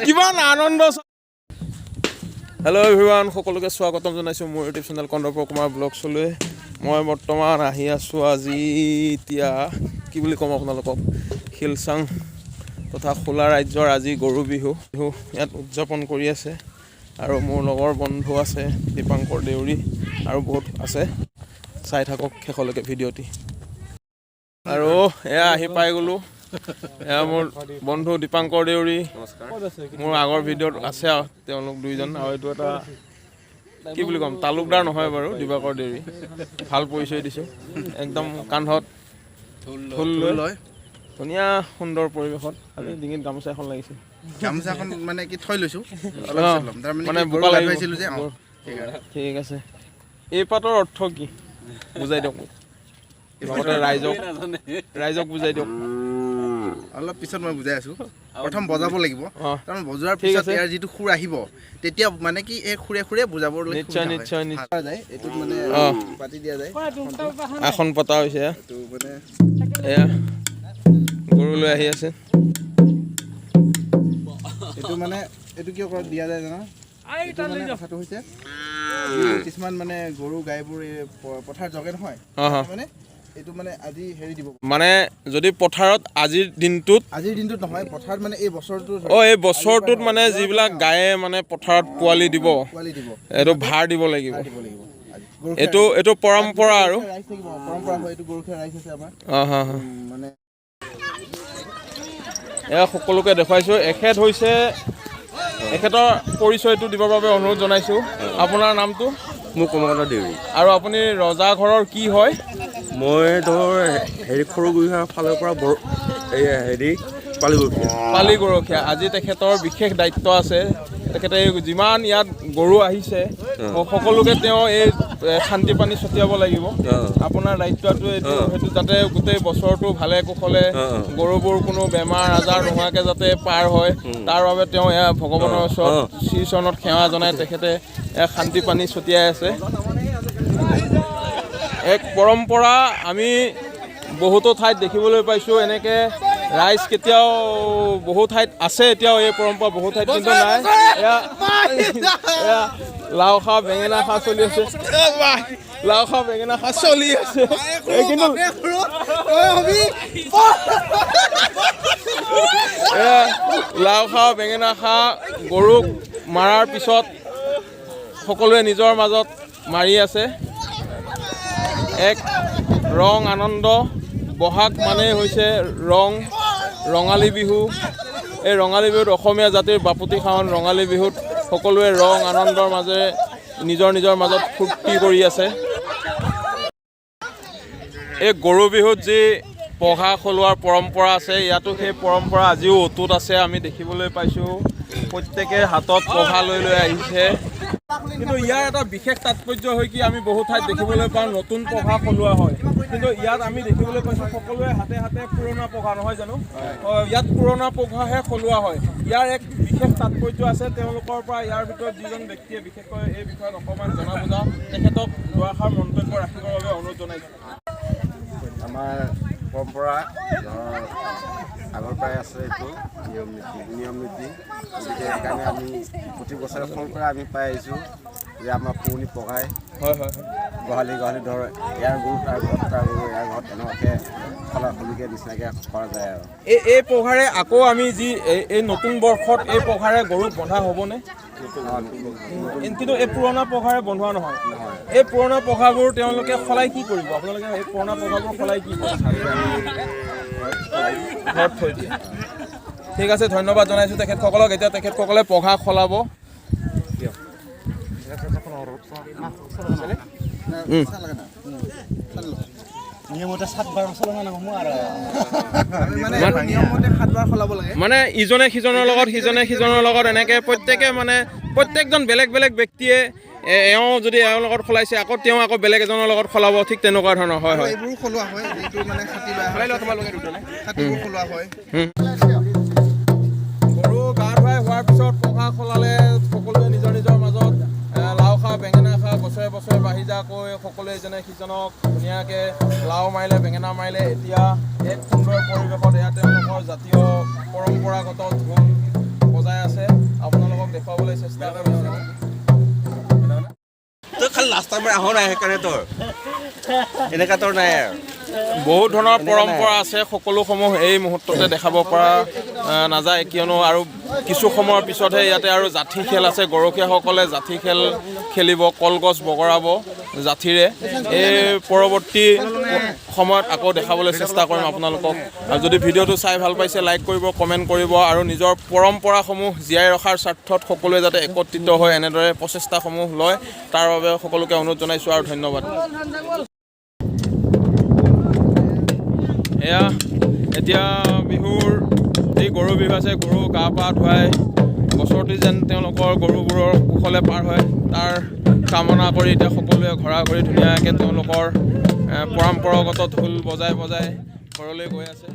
কিমান আনন্দ। Hello' everyone, সকলোকে স্বাগতম জনাইছোঁ মোৰ ইউটিউব চেনেল পৰৱৰ ব্লগছলৈ। মই বৰ্তমান আহি আছোঁ আজি এতিয়া কি বুলি ক'ম আপোনালোকক, শিলচাং তথা খোলা ৰাজ্যৰ আজি গৰু বিহু ইয়াত উদযাপন কৰি আছে। আৰু মোৰ লগৰ বন্ধু আছে দীপাংকৰ দেউৰী আৰু বহুত আছে, চাই থাকক শেষলৈকে ভিডিঅ'টি। আৰু এয়া আহি পাই গ'লোঁ, এয়া মোৰ বন্ধু দীপাংকৰ দেউৰী। মোৰ আগৰ ভিডিঅ'ত আছে আৰু তেওঁলোক দুইজন, আৰু এইটো এটা কি বুলি ক'ম, তালুকদাৰ নহয় বাৰু, দিবাকৰ দেউৰী। ভাল পৰিচয় দিছোঁ, একদম কান্ধত ঢোল লৈ ধুনীয়া সুন্দৰ পৰিৱেশত। আজি ডিঙিত গামোচা এখন লাগিছে, গামোচাখন মানে কি থৈ লৈছোঁ, মানে বোকা লাগিছিল যে। ঠিক আছে, এই পাতৰ অৰ্থ কি বুজাই দিয়ক মোক, লগতে ৰাইজক বুজাই দিয়ক। অলপ পিছত মই বুজাই আছোঁ। প্ৰথম বজাব লাগিব, কাৰণ বজোৱাৰ পিছত ইয়াৰ যিটো সুৰ আহিব তেতিয়া মানে কি এই সুৰে সুৰে বুজাবৰ নিশ্চয় যায়। এইটোত মানে পাতি দিয়া যায়, আসন পতা হৈছে। এইটো মানে এয়া গৰু লৈ আহি আছে। এইটো মানে এইটো কিয় দিয়া যায় জানা? এইটো মানে কথাটো হৈছে কিছুমান মানে গৰু গাইবোৰ এই পথাৰ জগে নহয়, মানে এইটো মানে আজি হেৰি দিব, মানে যদি পথাৰত আজিৰ দিনটোত নহয়, পথাৰত মানে এই বছৰটোত এই বছৰটোত মানে যিবিলাক গায়ে মানে পথাৰত পোৱালি দিব, এইটো ভাৰ দিব লাগিব। এইটো পৰম্পৰা আৰু পৰম্পৰা হয়, এইটো গৰুখীয়া ৰাইজ আছে আমাৰ। মানে এয়া সকলোকে দেখুৱাইছোঁ। এখেতৰ পৰিচয়টো দিবৰ বাবে অনুৰোধ জনাইছোঁ। আপোনাৰ নামটো? মোৰ কমলাৰ দেউৰী। আৰু আপুনি ৰজা ঘৰৰ কি হয়? মই ধৰ সৰু গৰুখীয়াৰ ফালৰ পৰা পালি গৰখীয়া। আজি তেখেতৰ বিশেষ দায়িত্ব আছে। তেখেতে যিমান ইয়াত গৰু আহিছে সকলোকে তেওঁ এই শান্তি পানী ছটিয়াব লাগিব। আপোনাৰ দায়িত্বটো সেইটো যাতে গোটেই বছৰটো ভালে কুশলে গৰুবোৰ কোনো বেমাৰ আজাৰ নোহোৱাকৈ যাতে পাৰ হয়, তাৰ বাবে তেওঁ এয়া ভগৱানৰ ওচৰত শ্ৰীচৰণত সেৱা জনাই তেখেতে শান্তি পানী ছটিয়াই আছে। এক পৰম্পৰা আমি বহুতো ঠাইত দেখিবলৈ পাইছোঁ। এনেকৈ ৰাইজ কেতিয়াও বহু ঠাইত আছে, এতিয়াও এই পৰম্পৰা বহু ঠাইত কিন্তু নাই। এয়া লাও খা বেঙেনা খা চলি আছে, লাও খা বেঙেনা খা চলি আছে। কিন্তু লাও খা বেঙেনা খা গৰুক মাৰাৰ পিছত সকলোৱে নিজৰ মাজত মাৰি আছে। এক ৰং আনন্দ। বহাগ মানেই হৈছে ৰঙালী বিহু। এই ৰঙালী বিহুত অসমীয়া জাতিৰ বাপতি সাহোন ৰঙালী বিহুত সকলোৱে ৰং আনন্দৰ মাজেৰে নিজৰ মাজত ফূৰ্তি কৰি আছে। এই গৰু বিহুত যি পঘা সলোৱাৰ পৰম্পৰা আছে, ইয়াতো সেই পৰম্পৰা আজিও অটুট আছে। আমি দেখিবলৈ পাইছোঁ প্ৰত্যেকে হাতত পঘা লৈ আহিছে। কিন্তু ইয়াৰ এটা বিশেষ তাৎপৰ্য হয় কি, আমি বহু ঠাইত দেখিবলৈ পাওঁ নতুন পঘা সলোৱা হয়, কিন্তু ইয়াত আমি দেখিবলৈ পাইছোঁ সকলোৱে হাতে পুৰণা পঘা, নহয় জানো? ইয়াত পুৰণা পঘাহে সলোৱা হয়। ইয়াৰ এক বিশেষ তাৎপৰ্য আছে। তেওঁলোকৰ পৰা ইয়াৰ ভিতৰত যিজন ব্যক্তিয়ে বিশেষকৈ এই বিষয়ত অকণমান জনা বুজা, তেখেতক দুআষাৰ মন্তব্য ৰাখিবৰ বাবে অনুৰোধ জনাইছোঁ। আমাৰ পৰম্পৰা আগৰ পৰাই আছে, এইটো নিয়ম নীতি। গতিকে সেইকাৰণে আমি প্ৰতি বছৰে সৰুৰ পৰা আমি পাই আহিছোঁ যে আমাৰ পুৰণি পঘাই গোহালি ধৰ ইয়াৰ গৰু তাৰ ঘৰত, তাৰ গৰু ইয়াৰ ঘৰত, এনেকুৱাকৈ সলাসলিকৈ নিচিনাকৈ কৰা যায়। আৰু এই পঘাৰে আকৌ আমি যি এই নতুন বৰ্ষত এই পঘাৰে গৰুক বন্ধা হ'বনে? কিন্তু এই পুৰণা পঘাৰে বন্ধোৱা নহয়। এই পুৰণা পঘাবোৰ তেওঁলোকে সলাই কি কৰিব? আপোনালোকে এই পুৰণা পঘাবোৰ সলাই কি কৰিব? ঘৰত থৈ দিয়ে। ঠিক আছে, ধন্যবাদ জনাইছোঁ তেখেতসকলক। এতিয়া তেখেতসকলে পঘা সলাব। মানে ইজনে সিজনৰ লগত এনেকৈ প্ৰত্যেকজন বেলেগ ব্যক্তিয়ে এওঁ যদি এওঁৰ লগত সলাইছে আকৌ তেওঁ আকৌ বেলেগ এজনৰ লগত সলাব, ঠিক তেনেকুৱা ধৰণৰ। হয়। এইবোৰ সলোৱা হয়, যিটো মানে গৰু গা ধুৱাই হোৱাৰ পিছত পঘা সলালে সকলোৱে নিজৰ মাজত লাও খা বেঙেনা খা বছৰে বছৰে বাঢ়ি যাকৈ সকলোৱে ইজনে সিজনক ধুনীয়াকৈ লাও মাৰিলে বেঙেনা মাৰিলে এতিয়া এক সুন্দৰ পৰিৱেশত এয়া তেওঁলোকৰ জাতীয় পৰম্পৰাগত ধুন বজাই আছে আপোনালোকক দেখুৱাবলৈ চেষ্টা কৰিছোঁ তই খালি লাষ্ট টাইম আহ নাই সেইকাৰণে তোৰ এনেকুৱা তোৰ নাই আৰু বহুত ধৰণৰ পৰম্পৰা আছে সকলোসমূহ এই মুহূৰ্ততে দেখাব পৰা নাযায় কিয়নো আৰু কিছু সময়ৰ পিছতহে ইয়াতে আৰু জাঠি খেল আছে গৰখীয়াসকলে জাঠি খেল খেলিব কলগছ বগৰাব জাঠিৰে এই পৰৱৰ্তী সময়ত আকৌ দেখাবলৈ চেষ্টা কৰিম আপোনালোকক আৰু যদি ভিডিঅ'টো চাই ভাল পাইছে লাইক কৰিব কমেণ্ট কৰিব আৰু নিজৰ পৰম্পৰাসমূহ জীয়াই ৰখাৰ স্বাৰ্থত সকলোৱে যাতে একত্ৰিত হৈ এনেদৰে প্ৰচেষ্টাসমূহ লয় তাৰ বাবে সকলোকে অনুৰোধ জনাইছোঁ আৰু ধন্যবাদ এয়া এতিয়া বিহুৰ যি গৰু বিহু আছে গৰু গা পা ধুৱাই বছৰটি যেন তেওঁলোকৰ গৰুবোৰৰ কুশলে পাৰ হয় তাৰ কামনা কৰি এতিয়া সকলোৱে ঘৰা ঘৰি ধুনীয়াকৈ তেওঁলোকৰ পৰম্পৰাগত ঢোল বজাই বজাই ঘৰলৈ গৈ আছে